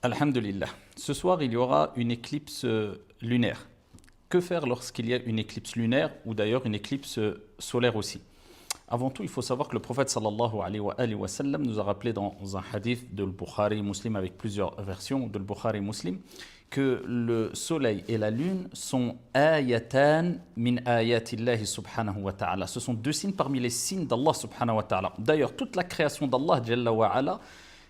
Alhamdulillah. Ce soir, il y aura une éclipse lunaire. Que faire lorsqu'il y a une éclipse lunaire ou d'ailleurs une éclipse solaire aussi? Avant tout, il faut savoir que le prophète sallallahu alayhi wa sallam nous a rappelé dans un hadith de Bukhari Muslim avec plusieurs versions de Bukhari Muslim que le soleil et la lune sont ayatan min ayatillahi subhanahu wa ta'ala. Ce sont deux signes parmi les signes d'Allah subhanahu wa ta'ala. D'ailleurs, toute la création d'Allah jalla wa ala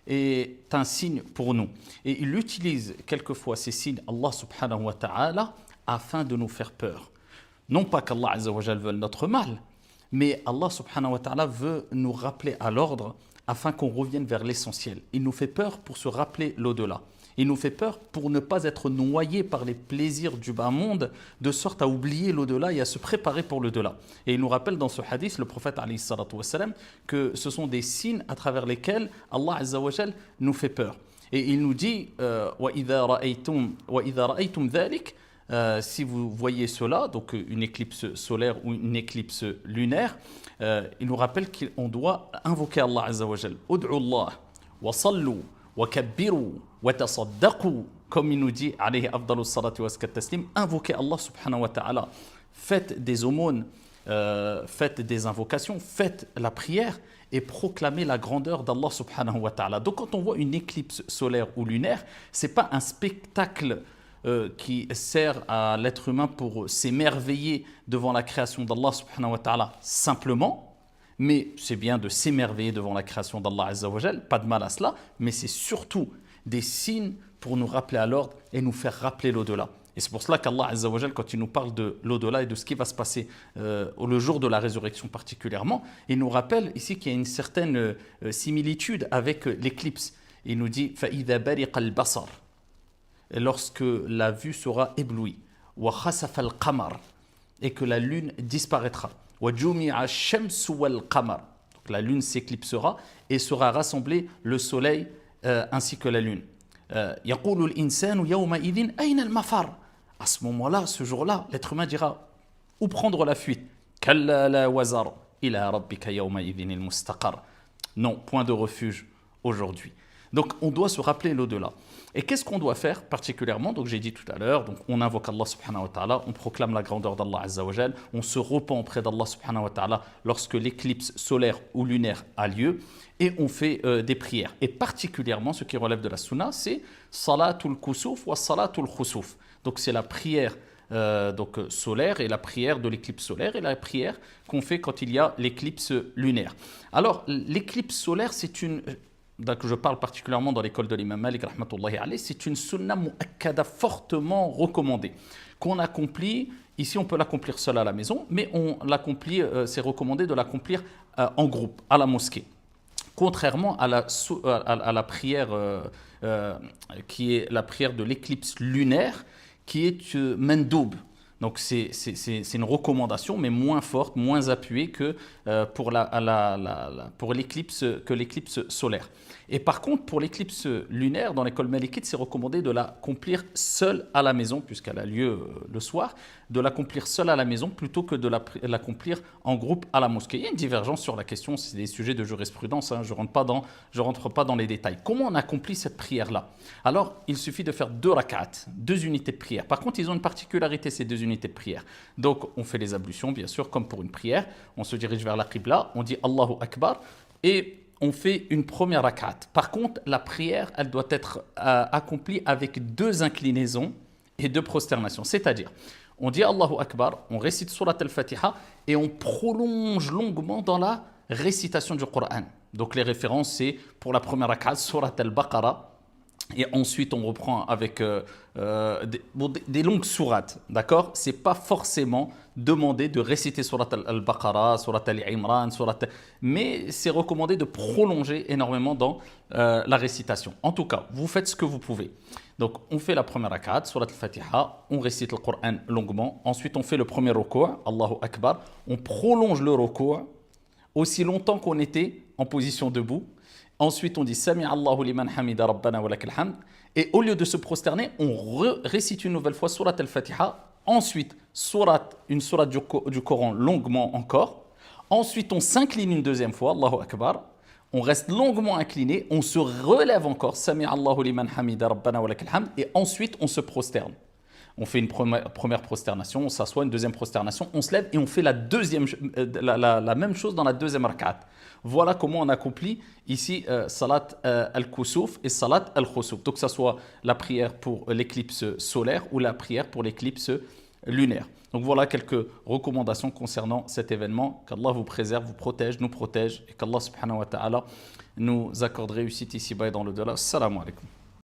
est un signe pour nous. Et il utilise quelquefois ces signes, Allah subhanahu wa ta'ala, afin de nous faire peur. Non pas qu'Allah azza wa jalla veuille notre mal, mais Allah subhanahu wa ta'ala veut nous rappeler à l'ordre afin qu'on revienne vers l'essentiel. Il nous fait peur pour se rappeler l'au-delà. Il nous fait peur pour ne pas être noyé par les plaisirs du bas monde, de sorte à oublier l'au-delà et à se préparer pour l'au-delà. Et il nous rappelle dans ce hadith, le prophète alayhi salatu wassalam, que ce sont des signes à travers lesquels Allah azza wa jal nous fait peur. Et il nous dit وَإِذَا رَأَيْتُمْ ذَلِكَ si vous voyez cela, donc une éclipse solaire ou une éclipse lunaire, il nous rappelle qu'on doit invoquer Allah azza wa jal. Ud'u Allah wa sallu wa kabbiru wa tasaddaqu, comme il nous dit alayhi afdalu salatu wa taslim, invoquez Allah subhanahu wa ta'ala, faites des aumônes, faites des invocations, faites la prière et proclamez la grandeur d'Allah subhanahu wa ta'ala. Donc quand on voit une éclipse solaire ou lunaire, c'est pas un spectacle qui sert à l'être humain pour s'émerveiller devant la création d'Allah subhanahu wa ta'ala simplement, mais c'est bien de s'émerveiller devant la création d'Allah azza wa jal, pas de mal à cela, mais c'est surtout des signes pour nous rappeler à l'ordre et nous faire rappeler l'au-delà. Et c'est pour cela qu'Allah azza wa jal, quand il nous parle de l'au-delà et de ce qui va se passer le jour de la résurrection particulièrement, il nous rappelle ici qu'il y a une certaine similitude avec l'éclipse. Il nous dit فَإِذَا بَرِقَ الْبَصَرُ, lorsque la vue sera éblouie, وَخَسَفَ الْقَمَرُ, et que la lune disparaîtra, وَجُمِعَ الشَّمْسُ وَالْقَمَرُ, donc la lune s'éclipsera et sera rassemblé le soleil ainsi que la lune. يَقُولُ الْإِنسَانُ يَوْمَئِذٍ أَيْنَ الْمَفَرُ, à ce moment-là, ce jour-là, l'être humain dira où prendre la fuite. كَلَّا لَا وَزَرُ إِلَى رَبِّكَ يَوْمَئِذٍ الْمُسْتَقَرُ, non, point de refuge aujourd'hui. Donc on doit se rappeler l'au-delà. Et qu'est-ce qu'on doit faire particulièrement? Donc j'ai dit tout à l'heure, donc on invoque Allah subhanahu wa ta'ala, on proclame la grandeur d'Allah azza wa jal, on se repent auprès d'Allah subhanahu wa ta'ala lorsque l'éclipse solaire ou lunaire a lieu, et on fait des prières. Et particulièrement ce qui relève de la sunna, c'est salatul kusuf wa salatul khusuf. Donc c'est la prière solaire et la prière de l'éclipse solaire et la prière qu'on fait quand il y a l'éclipse lunaire. Alors l'éclipse solaire, c'est une... Donc je parle particulièrement dans l'école de l'imam Malik rahmatullahi alayhi, c'est une sunna muakkada fortement recommandée qu'on accomplit. Ici on peut l'accomplir seul à la maison, mais on l'accomplit, c'est recommandé de l'accomplir en groupe à la mosquée, contrairement à la prière qui est la prière de l'éclipse lunaire, qui est mandoub. Donc c'est une recommandation, mais moins forte, moins appuyée que pour l'éclipse solaire. Et par contre, pour l'éclipse lunaire, dans l'école malikite, c'est recommandé de l'accomplir seul à la maison, puisqu'elle a lieu le soir, de l'accomplir seul à la maison plutôt que de l'accomplir en groupe à la mosquée. Il y a une divergence sur la question, c'est des sujets de jurisprudence, hein, je ne rentre pas dans les détails. Comment on accomplit cette prière-là? Alors, il suffit de faire 2 rak'at, 2 unités de prière. Par contre, ils ont une particularité, ces 2 unités de prière. Donc, on fait les ablutions, bien sûr, comme pour une prière. On se dirige vers la qibla, on dit Allahu Akbar, et on fait une première rak'at. Par contre, la prière, elle doit être accomplie avec 2 inclinaisons et 2 prosternations. C'est-à-dire, on dit Allahu Akbar, on récite Surat al-Fatiha et on prolonge longuement dans la récitation du Coran. Donc les références, c'est pour la première rak'at, Surat al-Baqarah, et ensuite on reprend avec des longues sourates, d'accord? C'est pas forcément demandé de réciter Surat al-Baqarah, Surat al-Imran, mais c'est recommandé de prolonger énormément dans la récitation. En tout cas, vous faites ce que vous pouvez. Donc on fait la première rak'at, Surat al-Fatiha, on récite le Coran longuement, ensuite on fait le premier ruku', Allahu Akbar, on prolonge le ruku' aussi longtemps qu'on était en position debout. Ensuite, on dit Sami Allahu liman hamida rabbana wa lakal hamd. Et au lieu de se prosterner, on récite une nouvelle fois Surat al-Fatiha. Ensuite, une sourate du Coran longuement encore. Ensuite, on s'incline une deuxième fois, Allahu Akbar. on reste longuement incliné, on se relève encore, Sami Allahu liman hamida rabbana wa lakal hamd, et ensuite on se prosterne. On fait une première prosternation, on s'assoit, une deuxième prosternation, on se lève et on fait la même chose dans la deuxième rak'at. Voilà comment on accomplit ici salat al-kusuf et salat al-khusuf. Donc que ce soit la prière pour l'éclipse solaire ou la prière pour l'éclipse lunaire. Donc voilà quelques recommandations concernant cet événement. Qu'Allah vous préserve, vous protège, nous protège et qu'Allah subhanahu wa ta'ala nous accorde réussite ici-bas et dans le delà. Assalamu alaikum.